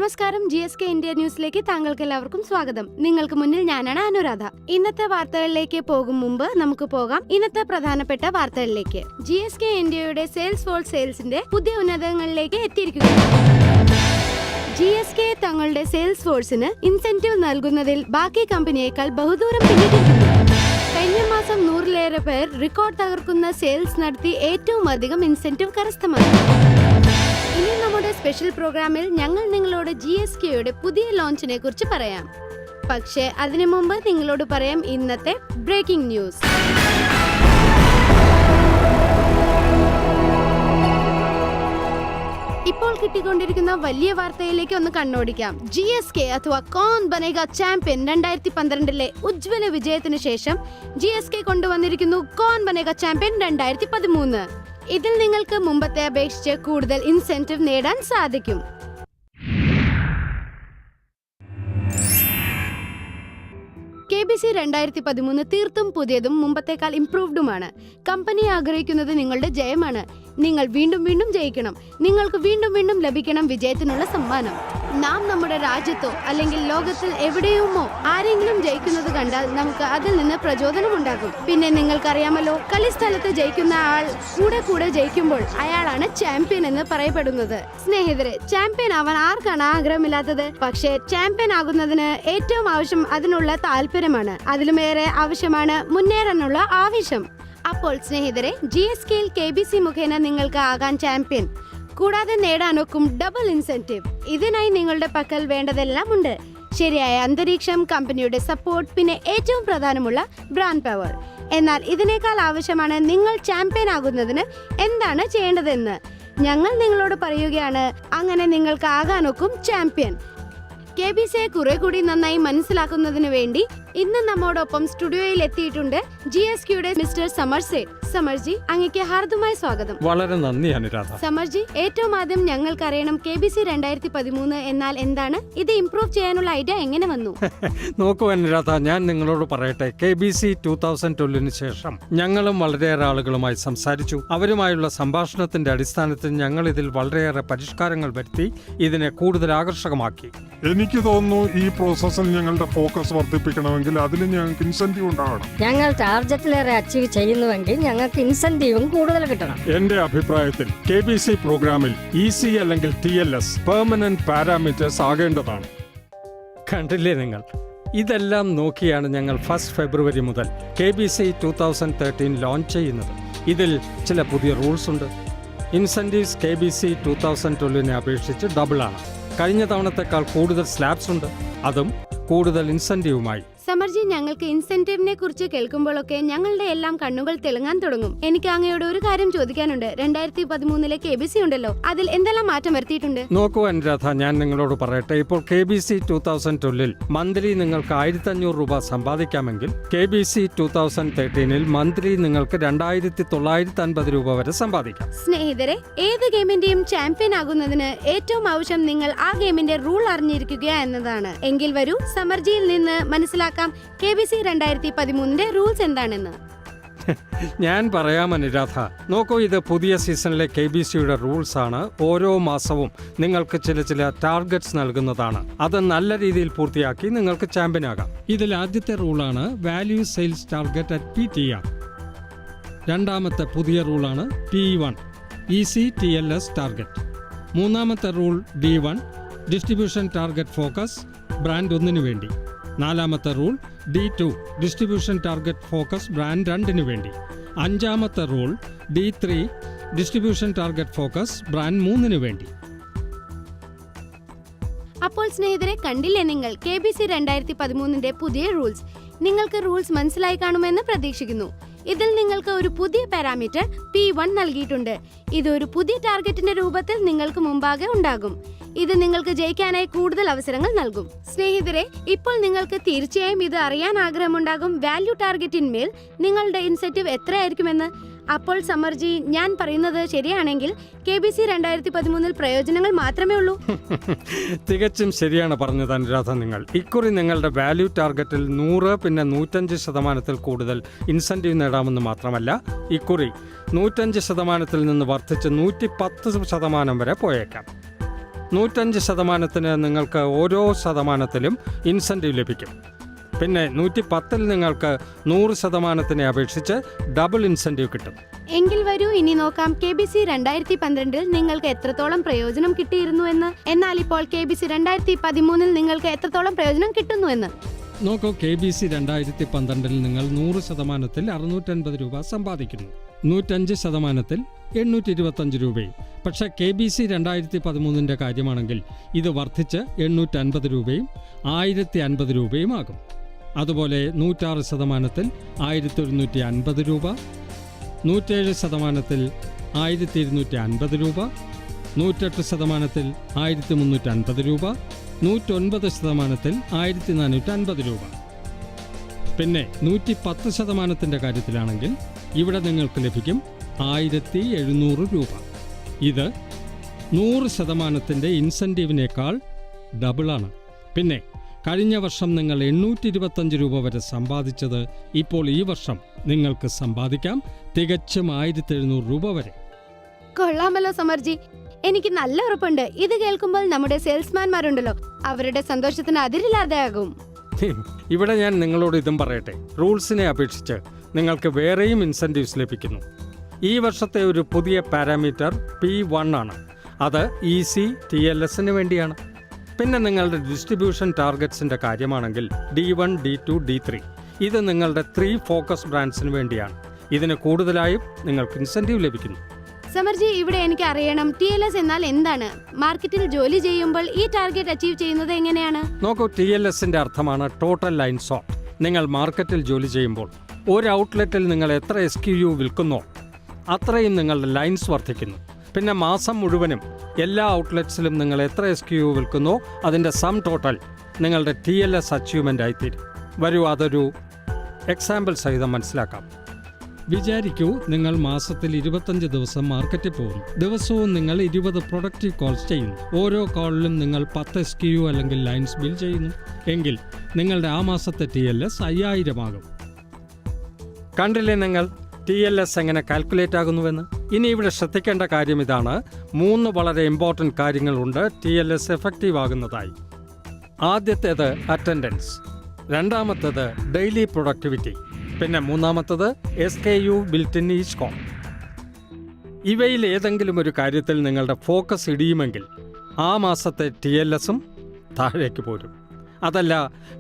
നമസ്കാരം, GSK India ന്യൂസിലേക്ക് താങ്കൾക്ക് എല്ലാവർക്കും സ്വാഗതം. നിങ്ങൾക്ക് മുന്നിൽ ഞാനാണ് അനുരാധ. ഇന്നത്തെ വാർത്തകളിലേക്ക് പോകും മുമ്പ് നമുക്ക് പോകാം ഇന്നത്തെ പ്രധാനപ്പെട്ട വാർത്തകളിലേക്ക്. GSK ഇന്ത്യയുടെ സെയിൽസ് ഫോഴ്സ് സെയിൽസിന്റെ പുതിയ ഉന്നതങ്ങളിലേക്ക് എത്തിയിരിക്കുകയാണ്. GSK തങ്ങളുടെ സെയിൽസ് ഫോഴ്സിന് ഇൻസെന്റീവ് നൽകുന്നതിൽ ബാക്കി കമ്പനിയേക്കാൾ ബഹുദൂരം പിന്നിട്ടിരിക്കുന്നു. കഴിഞ്ഞ മാസം 100-ലേറെ പേർ റെക്കോർഡ് തകർക്കുന്ന സെയിൽസ് നടത്തി ഏറ്റവും അധികം ഇൻസെന്റീവ് കരസ്ഥമാക്കി. ഇനി നമ്മുടെ സ്പെഷ്യൽ പ്രോഗ്രാമിൽ ഞങ്ങൾ നിങ്ങളോട് GSKയുടെ പുതിയ ലോഞ്ചിനെ കുറിച്ച് പറയാം. പക്ഷേ അതിനു മുമ്പ് നിങ്ങളോട് പറയാം ഇന്നത്തെ ബ്രേക്കിംഗ് ന്യൂസ്. ഇപ്പോൾ കിട്ടിക്കൊണ്ടിരിക്കുന്ന വലിയ വാർത്തയിലേക്ക് ഒന്ന് കണ്ണോടിക്കാം. GSK അഥവാ കോൺ ബനേഗ ചാമ്പ്യൻ 2012-ലെ ഉജ്ജ്വല വിജയത്തിന് ശേഷം GSK കൊണ്ടുവന്നിരിക്കുന്നു കോൺ ബനേഗ ചാമ്പ്യൻ 2013. ഇതിൽ നിങ്ങൾക്ക് മുമ്പത്തെ അപേക്ഷിച്ച് കൂടുതൽ ഇൻസെന്റീവ് നേടാൻ സാധിക്കും. KBC 2013 തീർത്തും പുതിയതും മുമ്പത്തേക്കാൾ ഇംപ്രൂവ്ഡുമാണ്. കമ്പനി ആഗ്രഹിക്കുന്നത് നിങ്ങളുടെ ജയമാണ്. നിങ്ങൾ വീണ്ടും വീണ്ടും ജയിക്കണം. നിങ്ങൾക്ക് വീണ്ടും വീണ്ടും ലഭിക്കണം വിജയത്തിനുള്ള സമ്മാനം. നാം നമ്മുടെ രാജ്യത്തോ അല്ലെങ്കിൽ ലോകത്തിൽ എവിടെയുമോ ആരെങ്കിലും ജയിക്കുന്നത് കണ്ടാൽ നമുക്ക് അതിൽ നിന്ന് പ്രചോദനമുണ്ടാകും. പിന്നെ നിങ്ങൾക്കറിയാമല്ലോ, കളിസ്ഥലത്ത് ജയിക്കുന്ന ആൾ കൂടെ ജയിക്കുമ്പോൾ അയാളാണ് ചാമ്പ്യൻ എന്ന് പറയപ്പെടുന്നത്. സ്നേഹിതരെ, ചാമ്പ്യൻ ആവാൻ ആർക്കാണ് ആഗ്രഹമില്ലാത്തത്? പക്ഷേ ചാമ്പ്യൻ ആകുന്നതിന് ഏറ്റവും ആവശ്യം അതിനുള്ള താല്പര്യമാണ്. അതിലുമേറെ ആവശ്യമാണ് മുന്നേറാനുള്ള ആവശ്യം. അപ്പോൾ സ്നേഹിതരെ, GSKയിൽ KBC മുഖേന നിങ്ങൾക്ക് ആകാൻ ചാമ്പ്യൻ. കൂടാതെ നേടാനൊക്കും ഡബിൾ ഇൻസെന്റീവ്. ഇതിനായി നിങ്ങളുടെ പക്കൽ വേണ്ടതെല്ലാം ഉണ്ട്. ശരിയായ അന്തരീക്ഷം, കമ്പനിയുടെ സപ്പോർട്ട്, പിന്നെ ഏറ്റവും പ്രധാനമുള്ള ബ്രാൻഡ് പവർ. എന്നാൽ ഇതിനേക്കാൾ ആവശ്യമാണ് നിങ്ങൾ ചാമ്പ്യൻ ആകുന്നതിന് എന്താണ് ചെയ്യേണ്ടതെന്ന്. ഞങ്ങൾ നിങ്ങളോട് പറയുകയാണ്, അങ്ങനെ നിങ്ങൾക്ക് ആകാനൊക്കും ചാമ്പ്യൻ. KBCയെ കുറെ കൂടി നന്നായി മനസ്സിലാക്കുന്നതിന് വേണ്ടി ഇന്ന് നമ്മോടൊപ്പം സ്റ്റുഡിയോയിൽ എത്തിയിട്ടുണ്ട് GSKയുടെ മിസ്റ്റർ സമർസേറ്റ്. സമർജി, അങ്ങേക്ക് ഹാർദമായ സ്വാഗതം. വളരെ നന്ദി അനുരാധ. സമർജി, ഏറ്റവും ആദ്യം ഞങ്ങൾക്ക് അറിയണം, KBC 2013 എന്നാൽ എന്താണ്? ഇത് ഇംപ്രൂവ് ചെയ്യാനുള്ള ഐഡിയ എങ്ങനെ വന്നു? നോക്കൂ അനുരാധ, ഞാൻ നിങ്ങളോട് പറയട്ടെ. KBC 2012 ശേഷം ഞങ്ങളും വളരെയേറെ ആളുകളുമായി സംസാരിച്ചു. അവരുമായുള്ള സംഭാഷണത്തിന്റെ അടിസ്ഥാനത്തിൽ ഞങ്ങൾ ഇതിൽ വളരെയേറെ പരിഷ്കാരങ്ങൾ വരുത്തി ഇതിനെ കൂടുതൽ ആകർഷകമാക്കി. എനിക്ക് തോന്നുന്നു ഈ പ്രോസസ്സിൽ ഞങ്ങളുടെ ഫോക്കസ് വർദ്ധിപ്പിക്കണമെങ്കിൽ അതിൽ ഞങ്ങൾക്ക് ഇൻസെന്റീവ് ഉണ്ടാവണം. ഞങ്ങൾ ടാർഗറ്റിലേറെ അച്ചീവ് ചെയ്യുന്നുവെങ്കിൽ ഞങ്ങൾക്ക് ഇൻസെന്റീവും കൂടുതൽ കിട്ടണം. എന്റെ അഭിപ്രായത്തിൽ KBC പ്രോഗ്രാമിൽ EC അല്ലെങ്കിൽ TLS പെർമനന്റ് പാരാമീറ്റേഴ്സ് ആകേണ്ടതാണ്. കണ്ടില്ലേ നിങ്ങൾ? ഇതെല്ലാം നോക്കിയാണ് ഞങ്ങൾ 1 ഫെബ്രുവരി മുതൽ KBC 2013 ലോഞ്ച് ചെയ്യുന്നത്. ഇതിൽ ചില പുതിയ റൂൾസ് ഉണ്ട്. ഇൻസെന്റീവ്സ് KBC 2012 അപേക്ഷിച്ച് ഡബിൾ ആണ്. കഴിഞ്ഞ തവണത്തെക്കാൾ കൂടുതൽ സ്ലാബ്സ് ഉണ്ട്, അതും കൂടുതൽ ഇൻസെന്റീവുമായി. സമർജി, ഞങ്ങൾക്ക് ഇൻസെന്റീവിനെ കുറിച്ച് കേൾക്കുമ്പോഴൊക്കെ ഞങ്ങളുടെ എല്ലാം കണ്ണുകൾ തിളങ്ങാൻ തുടങ്ങും. എനിക്ക് അങ്ങയോട് ഒരു കാര്യം ചോദിക്കാനുണ്ട്. 2013-ലെ KBC ഉണ്ടല്ലോ, അതിൽ എന്തെല്ലാം മാറ്റം വരുത്തിയിട്ടുണ്ട്? നോക്കൂ അനുരാധ, ഞാൻ നിങ്ങളോട് പറയട്ടെ. ഇപ്പോൾ KBC 2012 മന്ത്ലി നിങ്ങൾക്ക് 1500 രൂപ സമ്പാദിക്കാമെങ്കിൽ KBC 2013 മന്ത്ലി നിങ്ങൾക്ക് 2950 രൂപ വരെ സമ്പാദിക്കാം. സ്നേഹിതരെ, ഏത് ഗെയിമിന്റെയും ചാമ്പ്യൻ ആകുന്നതിന് ഏറ്റവും ആവശ്യം നിങ്ങൾ ആ ഗെയിമിന്റെ റൂൾ അറിഞ്ഞിരിക്കുക എന്നതാണ്. എങ്കിൽ വരൂ, സമർജിയിൽ നിന്ന് മനസ്സിലാക്കാം KBC 2013 റൂൾസ് എന്താണെന്ന്. ഞാൻ പറയാം അനുരാധ. നോക്കൂ, ഇത് പുതിയ സീസണിലെ KBCയുടെ റൂൾസ് ആണ്. ഓരോ മാസവും നിങ്ങൾക്ക് ചില ടാർഗറ്റ്സ് നൽകുന്നതാണ്. അത് നല്ല രീതിയിൽ പൂർത്തിയാക്കി നിങ്ങൾക്ക് ചാമ്പ്യൻ ആകാം. ഇതിൽ ആദ്യത്തെ റൂളാണ് value sales target at PTR. രണ്ടാമത്തെ പുതിയ റൂളാണ് P1 EC TLS ടാർഗറ്റ്. മൂന്നാമത്തെ rule D1 distribution target focus brand 1 വേണ്ടി. നാലാമത്തെ rule D2 distribution target focus brand 2 വേണ്ടി. അഞ്ചാമത്തെ rule D3 distribution target focus brand 3 വേണ്ടി. അപ്പോൾ സ്നേഹിതരെ, കണ്ടില്ലേ നിങ്ങൾ KBC 2013 പുതിയ റൂൾസ്? നിങ്ങൾക്ക് റൂൾസ് മനസ്സിലായി കാണുമെന്ന് പ്രതീക്ഷിക്കുന്നു. ഇതിൽ നിങ്ങൾക്ക് ഒരു പുതിയ പാരാമീറ്റർ P1 നൽകിയിട്ടുണ്ട്. ഇത് ഒരു പുതിയ ടാർഗറ്റിന്റെ രൂപത്തിൽ നിങ്ങൾക്ക് മുമ്പാകെ ഉണ്ടാകും. ഇത് നിങ്ങൾക്ക് ജയിക്കാനായി കൂടുതൽ അവസരങ്ങൾ നൽകും. സ്നേഹിതരെ, ഇപ്പോൾ നിങ്ങൾക്ക് തീർച്ചയായും ഇത് അറിയാൻ ആഗ്രഹമുണ്ടാകും, വാല്യൂ ടാർഗറ്റിന്മേൽ നിങ്ങളുടെ ഇൻസെന്റീവ് എത്രയായിരിക്കുമെന്ന്. അപ്പോൾ സമർജി, ഞാൻ പറയുന്നത് ശരിയാണെങ്കിൽ KBC 2013 പ്രയോജനങ്ങൾ മാത്രമേ ഉള്ളൂ. തികച്ചും ശരിയാണ് പറഞ്ഞത് അനുരാധ. നിങ്ങൾ ഇക്കുറി നിങ്ങളുടെ വാല്യൂ ടാർഗറ്റിൽ 100 പിന്നെ 105% കൂടുതൽ ഇൻസെന്റീവ് നേടാമെന്ന് മാത്രമല്ല, ഇക്കുറി 105% നിന്ന് വർദ്ധിച്ച് 110% വരെ പോയേക്കാം. 105% നിങ്ങൾക്ക് ഓരോ ശതമാനത്തിലും ഇൻസെൻറ്റീവ് ലഭിക്കും. പിന്നെ 110 നിങ്ങൾക്ക് 100% അപേക്ഷിച്ച് ഡബിൾ ഇൻസെൻറ്റീവ് കിട്ടും. എങ്കിൽ വരൂ ഇനി നോക്കാം KBC 2012 നിങ്ങൾക്ക് എത്രത്തോളം പ്രയോജനം കിട്ടിയിരുന്നു എന്ന്. എന്നാൽ ഇപ്പോൾ KBC 2013 നിങ്ങൾക്ക് എത്രത്തോളം പ്രയോജനം കിട്ടുന്നു എന്ന് നോക്കൂ. KBC 2012 നിങ്ങൾ 100%-ൽ 650 രൂപ സമ്പാദിക്കുന്നു, 105%-ൽ 825 രൂപയും. പക്ഷേ KBC 2013 കാര്യമാണെങ്കിൽ ഇത് വർദ്ധിച്ച് 850 രൂപയും 1050 രൂപയും ആകും. അതുപോലെ 106%-ൽ 1150 രൂപ, 107%-ൽ 1250 രൂപ, 108%-ൽ 1350 രൂപ, 109%-ൽ 1450 രൂപ. പിന്നെ 110% കാര്യത്തിലാണെങ്കിൽ ഇവിടെ നിങ്ങൾക്ക് ലഭിക്കും 1700 രൂപ. ഇത് 100% ഇൻസെൻറ്റീവിനേക്കാൾ ഡബിളാണ്. പിന്നെ കഴിഞ്ഞ വർഷം നിങ്ങൾ 825 രൂപ വരെ സമ്പാദിച്ചത് ഇപ്പോൾ ഈ വർഷം നിങ്ങൾക്ക് സമ്പാദിക്കാം തികച്ചും 1700 രൂപ വരെ. കൊള്ളാമല്ലോ സമർജി, എനിക്ക് നല്ല ഉറപ്പുണ്ട് ഇത് കേൾക്കുമ്പോൾ നമ്മുടെ സെയിൽസ്മാൻമാരുണ്ടല്ലോ അവരുടെ സന്തോഷത്തിന് അതിരില്ലാതെയാകും. ഇവിടെ ഞാൻ നിങ്ങളോട് ഇതും പറയട്ടെ, റൂൾസിനെ അപേക്ഷിച്ച് നിങ്ങൾക്ക് വേറെയും ഇൻസെൻറ്റീവ്സ് ലഭിക്കുന്നു. ഈ വർഷത്തെ ഒരു പുതിയ പാരാമീറ്റർ P1 ആണ്. അത് EC TLSന് വേണ്ടിയാണ്. പിന്നെ നിങ്ങളുടെ ഡിസ്ട്രിബ്യൂഷൻ ടാർഗറ്റ്സിൻ്റെ കാര്യമാണെങ്കിൽ D1, D2, D3 ഇത് നിങ്ങളുടെ 3 ഫോക്കസ് ബ്രാൻഡ്സിന് വേണ്ടിയാണ്. ഇതിന് കൂടുതലായും നിങ്ങൾക്ക് ഇൻസെൻറ്റീവ് ലഭിക്കുന്നു. സമർജി, ഇവിടെ എനിക്ക് അറിയണം TLS എന്നാൽ എന്താണ്? മാർക്കറ്റിൽ ജോലി ചെയ്യുമ്പോൾ ഈ ടാർഗറ്റ് അച്ചീവ് ചെയ്യുന്നത് എങ്ങനെയാണ്? നോക്കൂ, TLSന്റെ അർത്ഥമാണ് ടോട്ടൽ ലൈൻ സോൾഡ്. നിങ്ങൾ മാർക്കറ്റിൽ ജോലി ചെയ്യുമ്പോൾ ഒരു ഔട്ട്ലെറ്റിൽ നിങ്ങൾ എത്ര SKU വിൽക്കുന്നോ അത്രയും നിങ്ങളുടെ ലൈൻസ് വർദ്ധിക്കുന്നു. പിന്നെ മാസം മുഴുവനും എല്ലാ ഔട്ട്ലെറ്റ്സിലും നിങ്ങൾ എത്ര SKU വിൽക്കുന്നോ അതിൻ്റെ സം ടോട്ടൽ നിങ്ങളുടെ TLS അച്ചീവ്മെൻ്റ് ആയിത്തീരും. വരൂ അതൊരു എക്സാമ്പിൾ സഹിതം മനസ്സിലാക്കാം. വിചാരിക്കൂ, നിങ്ങൾ മാസത്തിൽ 25 ദിവസം മാർക്കറ്റിൽ പോകുന്നു. ദിവസവും നിങ്ങൾ 20 പ്രൊഡക്റ്റീവ് കോൾസ് ചെയ്യുന്നു. ഓരോ കോളിലും നിങ്ങൾ 10 SKU അല്ലെങ്കിൽ ലൈൻസ് ബിൽ ചെയ്യുന്നു. എങ്കിൽ നിങ്ങളുടെ ആ മാസത്തെ TLS 5000 ആകും. കണ്ടില്ലേ നിങ്ങൾ TLS എങ്ങനെ കാൽക്കുലേറ്റ് ആകുന്നുവെന്ന്? ഇനി ഇവിടെ ശ്രദ്ധിക്കേണ്ട കാര്യം ഇതാണ്. 3 വളരെ ഇമ്പോർട്ടൻ്റ് കാര്യങ്ങളുണ്ട് TLS എഫക്റ്റീവ് ആകുന്നതായി. ആദ്യത്തേത് അറ്റൻഡൻസ്, രണ്ടാമത്തേത് ഡെയിലി പ്രൊഡക്ടിവിറ്റി, പിന്നെ മൂന്നാമത്തത് SKU built in each call. ഇവയിൽ ഏതെങ്കിലും ഒരു കാര്യത്തിൽ നിങ്ങളുടെ ഫോക്കസ് ഇടിയുമെങ്കിൽ ആ മാസത്തെ TLSഉം താഴേക്ക് പോരും. അതല്ല,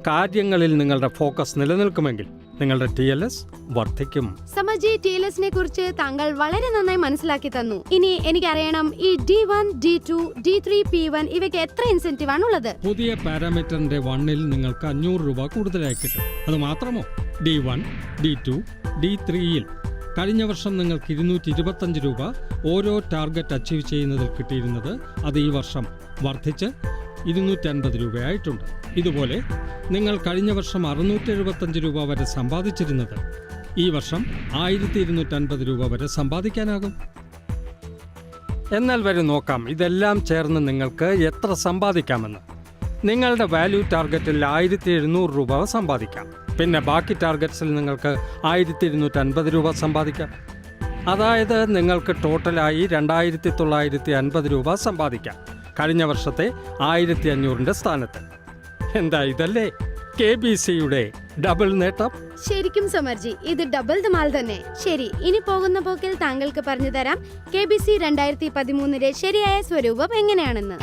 കാര്യങ്ങളിൽ നിങ്ങളുടെ ഫോക്കസ് നിലനിൽക്കുമെങ്കിൽ നിങ്ങളുടെ TLS വർദ്ധിക്കും. സമർജി, TLSനെ കുറിച്ച് താങ്കൾ വളരെ നന്നായി മനസ്സിലാക്കി തന്നു. ഇനി എനിക്കറിയണം ഈ D1, D2, D3, P1 ഇവയ്ക്ക് എത്ര ഇൻസെന്റീവ് ആണുള്ളത്? പുതിയ പാരാമീറ്ററിന്റെ 1ൽ നിങ്ങൾക്ക് 500 രൂപ കൂടുതലായി കിട്ടും. അത് മാത്രമോ? D1, D2, D3യിൽ കഴിഞ്ഞ വർഷം നിങ്ങൾക്ക് 225 രൂപ ഓരോ ടാർഗറ്റ് അച്ചീവ് ചെയ്യുന്നതിൽ കിട്ടിയിരുന്നത് അത് ഈ വർഷം വർദ്ധിച്ച് 250 രൂപയായിട്ടുണ്ട്. ഇതുപോലെ നിങ്ങൾ കഴിഞ്ഞ വർഷം 675 രൂപ വരെ സമ്പാദിച്ചിരുന്നത് ഈ വർഷം 1250 രൂപ വരെ സമ്പാദിക്കാനാകും. എന്നാൽ വരെ നോക്കാം ഇതെല്ലാം ചേർന്ന് നിങ്ങൾക്ക് എത്ര സമ്പാദിക്കാമെന്ന്. നിങ്ങളുടെ വാല്യൂ ടാർഗറ്റിൽ 1700 രൂപ സമ്പാദിക്കാം. പിന്നെ ബാക്കി ടാർഗറ്റ്സിൽ നിങ്ങൾക്ക് 1250 രൂപ സമ്പാദിക്കാം. അതായത് നിങ്ങൾക്ക് ടോട്ടലായി 2950 രൂപ സമ്പാദിക്കാം കഴിഞ്ഞ വർഷത്തെ 1500ന്റെ സ്ഥാനത്ത്. എന്താ ഇതല്ലേ KBCയുടെ ഡബിൾ നേട്ടം? ശരിക്കും സമർജി, ഇത് ഡബിൾ ധമാൽ തന്നെ. ശരി, ഇനി പോകുന്ന പോക്കിൽ താങ്കൾക്ക് പറഞ്ഞു തരാം KBC 2013 ശരിയായ സ്വരൂപം എങ്ങനെയാണെന്ന്.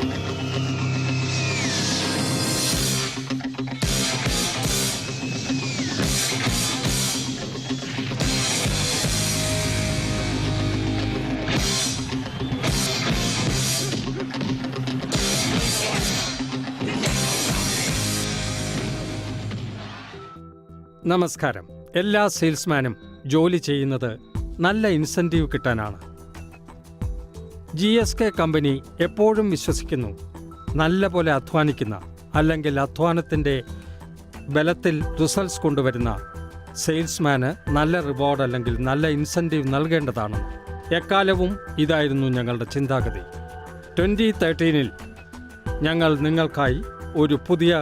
നമസ്കാരം. എല്ലാ സെയിൽസ്മാനും ജോലി ചെയ്യുന്നത് നല്ല ഇൻസെൻറ്റീവ് കിട്ടാനാണ്. GSK കമ്പനി എപ്പോഴും വിശ്വസിക്കുന്നു നല്ല പോലെ അധ്വാനിക്കുന്ന അല്ലെങ്കിൽ അധ്വാനത്തിൻ്റെ ബലത്തിൽ റിസൾട്ട്സ് കൊണ്ടുവരുന്ന സെയിൽസ്മാന് നല്ല റിവാർഡ് അല്ലെങ്കിൽ നല്ല ഇൻസെൻറ്റീവ് നൽകേണ്ടതാണെന്ന്. എക്കാലവും ഇതായിരുന്നു ഞങ്ങളുടെ ചിന്താഗതി. 2013 ഞങ്ങൾ നിങ്ങൾക്കായി ഒരു പുതിയ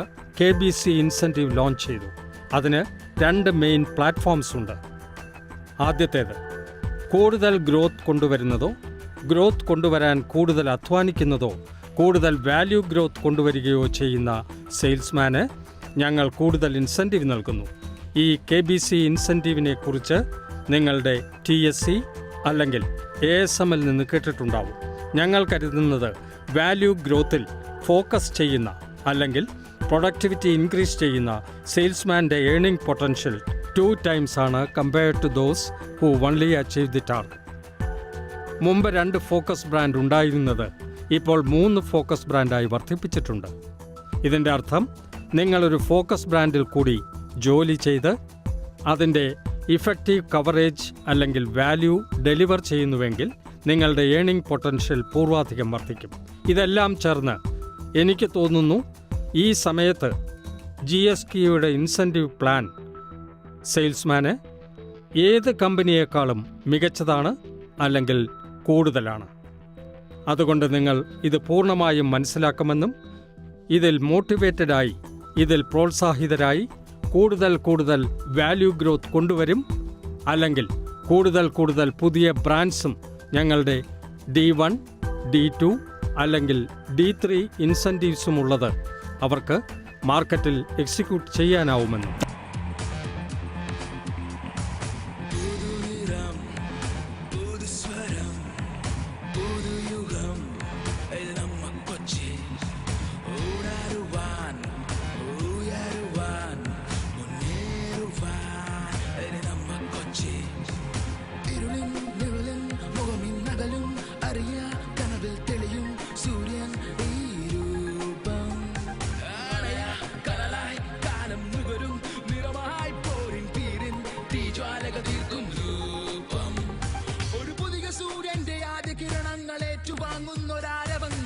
KBC ഇൻസെൻറ്റീവ് ലോഞ്ച് ചെയ്തു. അതിന് 2 മെയിൻ പ്ലാറ്റ്ഫോംസ് ഉണ്ട്. ആദ്യത്തേത് കൂടുതൽ ഗ്രോത്ത് കൊണ്ടുവരുന്നതോ ഗ്രോത്ത് കൊണ്ടുവരാൻ കൂടുതൽ അധ്വാനിക്കുന്നതോ കൂടുതൽ വാല്യൂ ഗ്രോത്ത് കൊണ്ടുവരികയോ ചെയ്യുന്ന സെയിൽസ്മാന് ഞങ്ങൾ കൂടുതൽ ഇൻസെൻറ്റീവ് നൽകുന്നു. ഈ KBC ഇൻസെൻറ്റീവിനെ കുറിച്ച് നിങ്ങളുടെ TSC അല്ലെങ്കിൽ ASMൽ നിന്ന് കേട്ടിട്ടുണ്ടാവും. ഞങ്ങൾ കരുതുന്നത് വാല്യൂ ഗ്രോത്തിൽ ഫോക്കസ് ചെയ്യുന്ന അല്ലെങ്കിൽ പ്രൊഡക്ടിവിറ്റി ഇൻക്രീസ് ചെയ്യുന്ന സെയിൽസ്മാൻ്റെ ഏണിംഗ് പൊട്ടൻഷ്യൽ 2 times ആണ് compared to those who only achieve the target. മുമ്പ് 2 ഫോക്കസ് ബ്രാൻഡ് ഉണ്ടായിരുന്നത് ഇപ്പോൾ 3 ഫോക്കസ് ബ്രാൻഡായി വർദ്ധിപ്പിച്ചിട്ടുണ്ട്. ഇതിൻ്റെ അർത്ഥം നിങ്ങളൊരു ഫോക്കസ് ബ്രാൻഡിൽ കൂടി ജോലി ചെയ്ത് അതിൻ്റെ ഇഫക്റ്റീവ് കവറേജ് അല്ലെങ്കിൽ വാല്യൂ ഡെലിവർ ചെയ്യുന്നുവെങ്കിൽ നിങ്ങളുടെ ഏണിംഗ് പൊട്ടൻഷ്യൽ പൂർവാധികം വർദ്ധിക്കും. ഇതെല്ലാം ചേർന്ന് എനിക്ക് തോന്നുന്നു ഈ സമയത്ത് GSKയുടെ ഇൻസെൻറ്റീവ് പ്ലാൻ സെയിൽസ്മാന് ഏത് കമ്പനിയേക്കാളും മികച്ചതാണ് അല്ലെങ്കിൽ കൂടുതലാണ്. അതുകൊണ്ട് നിങ്ങൾ ഇത് പൂർണ്ണമായും മനസ്സിലാക്കുമെന്നും ഇതിൽ മോട്ടിവേറ്റഡായി, ഇതിൽ പ്രോത്സാഹിതരായി കൂടുതൽ വാല്യൂ ഗ്രോത്ത് കൊണ്ടുവരും, അല്ലെങ്കിൽ കൂടുതൽ പുതിയ ബ്രാൻഡ്സും ഞങ്ങളുടെ D1, D2 അല്ലെങ്കിൽ D3 ഇൻസെൻറ്റീവ്സും ഉള്ളത് അവർക്ക് മാർക്കറ്റിൽ എക്സിക്യൂട്ട് ചെയ്യാനാവുമെന്നും.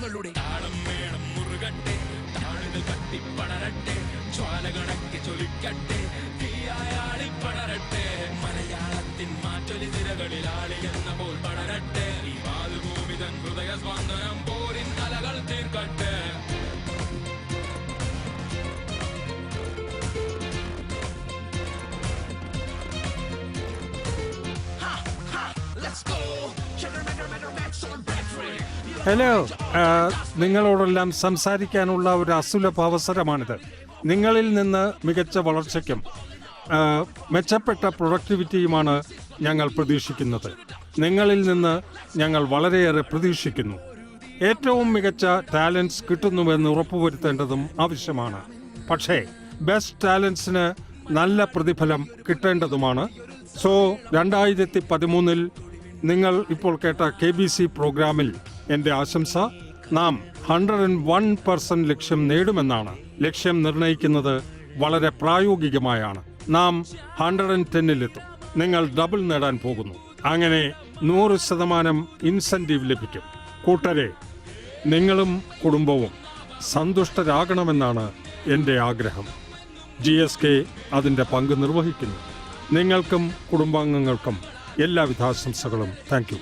ങ്ങളുടെ താളം വേണം മുറുകട്ടെ, താളുകൾ കട്ടിപ്പടരട്ടെ, ജ്വാലകണക്കെ ചൊലിക്കട്ടെ, തീയായാളി പടരട്ടെ, മലയാളത്തിൻ മാറ്റൊലി തിരകളിൽ ആളി എന്ന പോൽ പടരട്ടെ, ഈ മാതൃഭൂമി തൻ ഹൃദയ സ്പന്ദനം പോരിൻ കലകൾ തീർക്കട്ടെ. ഹലോ, നിങ്ങളോടെല്ലാം സംസാരിക്കാനുള്ള ഒരു അസുലഭ അവസരമാണിത്. നിങ്ങളിൽ നിന്ന് മികച്ച വളർച്ചയ്ക്കും മെച്ചപ്പെട്ട പ്രൊഡക്ടിവിറ്റിയുമാണ് ഞങ്ങൾ പ്രതീക്ഷിക്കുന്നത്. നിങ്ങളിൽ നിന്ന് ഞങ്ങൾ വളരെയേറെ പ്രതീക്ഷിക്കുന്നു. ഏറ്റവും മികച്ച ടാലൻസ് കിട്ടുന്നുവെന്ന് ഉറപ്പുവരുത്തേണ്ടതും ആവശ്യമാണ്. പക്ഷേ ബെസ്റ്റ് ടാലൻസിന് നല്ല പ്രതിഫലം കിട്ടേണ്ടതുമാണ്. സോ 2013 നിങ്ങൾ ഇപ്പോൾ കേട്ട KBC പ്രോഗ്രാമിൽ എൻ്റെ ആശംസ നാം 101% ലക്ഷ്യം നേടുമെന്നാണ്. ലക്ഷ്യം നിർണ്ണയിക്കുന്നത് വളരെ പ്രായോഗികമായാണ്. നാം 110-ലെത്തും. നിങ്ങൾ ഡബിൾ നേടാൻ പോകുന്നു. അങ്ങനെ 100% ഇൻസെൻറ്റീവ് ലഭിക്കും. കൂട്ടരെ, നിങ്ങളും കുടുംബവും സന്തുഷ്ടരാകണമെന്നാണ് എൻ്റെ ആഗ്രഹം. GSK അതിൻ്റെ പങ്ക് നിർവഹിക്കുന്നു. നിങ്ങൾക്കും കുടുംബാംഗങ്ങൾക്കും എല്ലാവിധ ആശംസകളും. Thank you.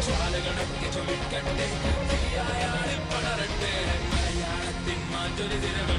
ജ്വാലകണക്കെ ചൊലിക്കട്ടെ, തീയായാളി പടരട്ടെ, മലയാളത്തിൻ മാറ്റൊലി തിരകൾ